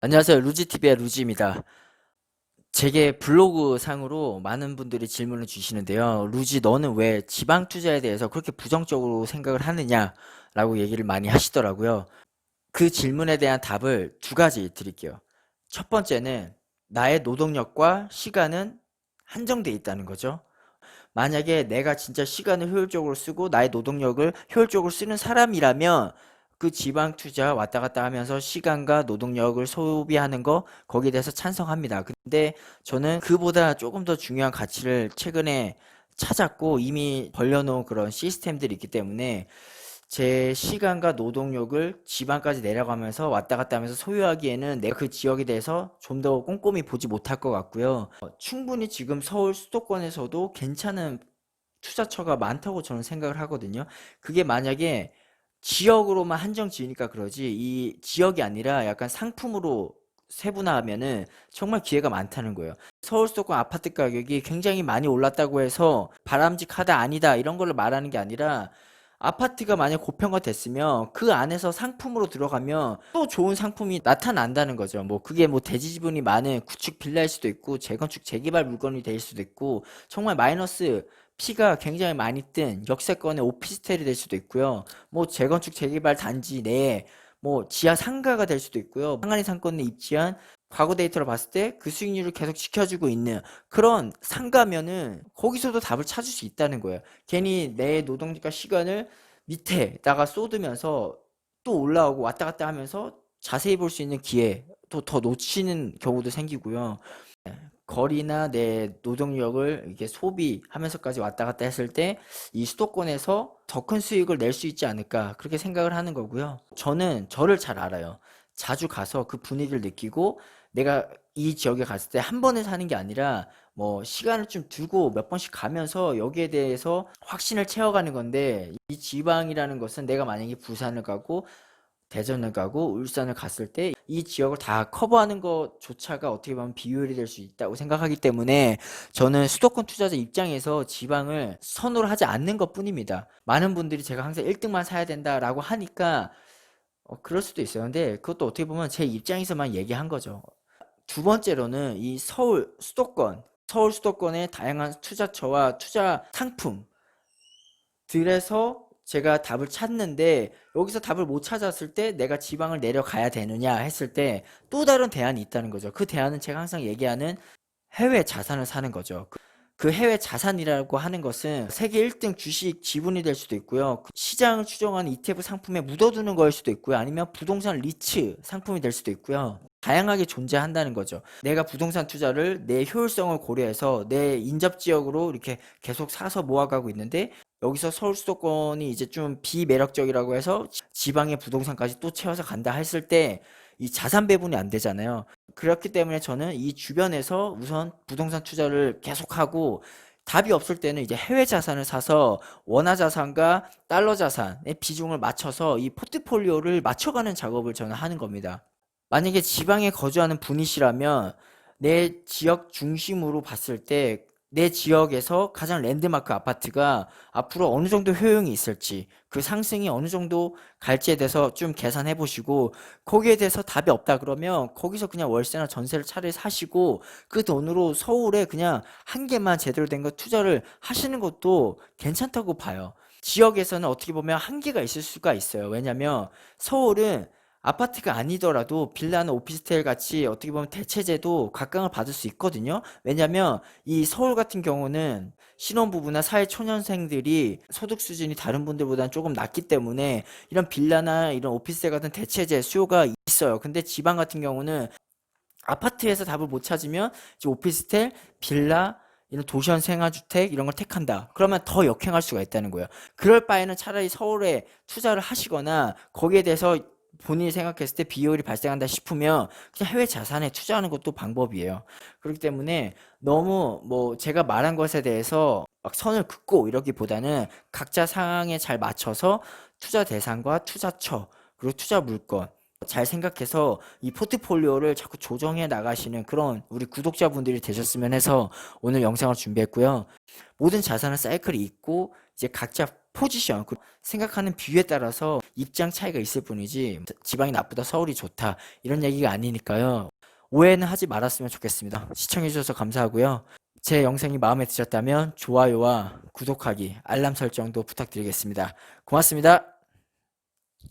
안녕하세요. 루지TV의 루지입니다. 제게 블로그 상으로 많은 분들이 질문을 주시는데요. 루지, 너는 왜 지방 투자에 대해서 그렇게 부정적으로 생각을 하느냐? 라고 얘기를 많이 하시더라고요. 그 질문에 대한 답을 두 가지 드릴게요. 첫 번째는 나의 노동력과 시간은 한정돼 있다는 거죠. 만약에 내가 진짜 시간을 효율적으로 쓰고 나의 노동력을 효율적으로 쓰는 사람이라면 그 지방 투자 왔다 갔다 하면서 시간과 노동력을 소비하는 거 거기에 대해서 찬성합니다. 근데 저는 그보다 조금 더 중요한 가치를 최근에 찾았고 이미 벌려놓은 그런 시스템들이 있기 때문에 제 시간과 노동력을 지방까지 내려가면서 왔다 갔다 하면서 소유하기에는 내가 그 지역에 대해서 좀 더 꼼꼼히 보지 못할 것 같고요. 충분히 지금 서울 수도권에서도 괜찮은 투자처가 많다고 저는 생각을 하거든요. 그게 만약에 지역으로만 한정 지으니까 그러지 이 지역이 아니라 약간 상품으로 세분화하면은 정말 기회가 많다는 거예요. 서울 수도권 아파트 가격이 굉장히 많이 올랐다고 해서 바람직하다 아니다 이런 걸로 말하는 게 아니라 아파트가 만약 고평가됐으면 그 안에서 상품으로 들어가면 또 좋은 상품이 나타난다는 거죠. 뭐 그게 뭐 대지 지분이 많은 구축 빌라일 수도 있고 재건축 재개발 물건이 될 수도 있고 정말 마이너스 피가 굉장히 많이 뜬 역세권의 오피스텔이 될 수도 있고요. 뭐 재건축 재개발 단지 내에 뭐 지하 상가가 될 수도 있고요. 항아리 상권에 입지한 과거 데이터를 봤을 때 그 수익률을 계속 지켜주고 있는 그런 상가면은 거기서도 답을 찾을 수 있다는 거예요. 괜히 내 노동력과 시간을 밑에다가 쏟으면서 또 올라오고 왔다 갔다 하면서 자세히 볼 수 있는 기회 또 더 놓치는 경우도 생기고요. 거리나 내 노동력을 이렇게 소비하면서까지 왔다 갔다 했을 때 이 수도권에서 더 큰 수익을 낼 수 있지 않을까 그렇게 생각을 하는 거고요. 저는 저를 잘 알아요. 자주 가서 그 분위기를 느끼고 내가 이 지역에 갔을 때 한 번에 사는 게 아니라 뭐 시간을 좀 두고 몇 번씩 가면서 여기에 대해서 확신을 채워가는 건데 이 지방이라는 것은 내가 만약에 부산을 가고 대전을 가고 울산을 갔을 때 이 지역을 다 커버하는 것조차가 어떻게 보면 비효율이 될 수 있다고 생각하기 때문에 저는 수도권 투자자 입장에서 지방을 선호를 하지 않는 것뿐입니다. 많은 분들이 제가 항상 1등만 사야 된다라고 하니까 그럴 수도 있어요. 근데 그것도 어떻게 보면 제 입장에서만 얘기한 거죠. 두 번째로는 이 서울 수도권의 다양한 투자처와 투자 상품 들에서 제가 답을 찾는데 여기서 답을 못 찾았을 때 내가 지방을 내려가야 되느냐 했을 때 또 다른 대안이 있다는 거죠. 그 대안은 제가 항상 얘기하는 해외 자산을 사는 거죠. 그 해외 자산이라고 하는 것은 세계 1등 주식 지분이 될 수도 있고요. 그 시장을 추종하는 ETF 상품에 묻어두는 거일 수도 있고요. 아니면 부동산 리츠 상품이 될 수도 있고요. 다양하게 존재한다는 거죠. 내가 부동산 투자를 내 효율성을 고려해서 내 인접 지역으로 이렇게 계속 사서 모아가고 있는데 여기서 서울 수도권이 이제 좀 비매력적이라고 해서 지방의 부동산까지 또 채워서 간다 했을 때 이 자산 배분이 안 되잖아요. 그렇기 때문에 저는 이 주변에서 우선 부동산 투자를 계속하고 답이 없을 때는 이제 해외 자산을 사서 원화 자산과 달러 자산의 비중을 맞춰서 이 포트폴리오를 맞춰가는 작업을 저는 하는 겁니다. 만약에 지방에 거주하는 분이시라면 내 지역 중심으로 봤을 때 내 지역에서 가장 랜드마크 아파트가 앞으로 어느 정도 효용이 있을지 그 상승이 어느 정도 갈지에 대해서 좀 계산해 보시고 거기에 대해서 답이 없다 그러면 거기서 그냥 월세나 전세를 차라리 사시고 그 돈으로 서울에 그냥 한 개만 제대로 된 거 투자를 하시는 것도 괜찮다고 봐요. 지역에서는 어떻게 보면 한계가 있을 수가 있어요. 왜냐면 서울은 아파트가 아니더라도 빌라나 오피스텔 같이 어떻게 보면 대체제도 각광을 받을 수 있거든요. 왜냐면 이 서울 같은 경우는 신혼부부나 사회초년생들이 소득 수준이 다른 분들보다는 조금 낮기 때문에 이런 빌라나 이런 오피스텔 같은 대체제 수요가 있어요. 근데 지방 같은 경우는 아파트에서 답을 못 찾으면 이제 오피스텔, 빌라, 이런 도시형 생활주택 이런 걸 택한다. 그러면 더 역행할 수가 있다는 거예요. 그럴 바에는 차라리 서울에 투자를 하시거나 거기에 대해서 본인이 생각했을 때 비효율이 발생한다 싶으면 그냥 해외 자산에 투자하는 것도 방법이에요. 그렇기 때문에 너무 뭐 제가 말한 것에 대해서 막 선을 긋고 이러기보다는 각자 상황에 잘 맞춰서 투자 대상과 투자처 그리고 투자 물건 잘 생각해서 이 포트폴리오를 자꾸 조정해 나가시는 그런 우리 구독자분들이 되셨으면 해서 오늘 영상을 준비했고요. 모든 자산은 사이클이 있고 이제 각자 포지션, 생각하는 비율에 따라서 입장 차이가 있을 뿐이지 지방이 나쁘다, 서울이 좋다 이런 얘기가 아니니까요. 오해는 하지 말았으면 좋겠습니다. 시청해주셔서 감사하고요. 제 영상이 마음에 드셨다면 좋아요와 구독하기, 알람 설정도 부탁드리겠습니다. 고맙습니다.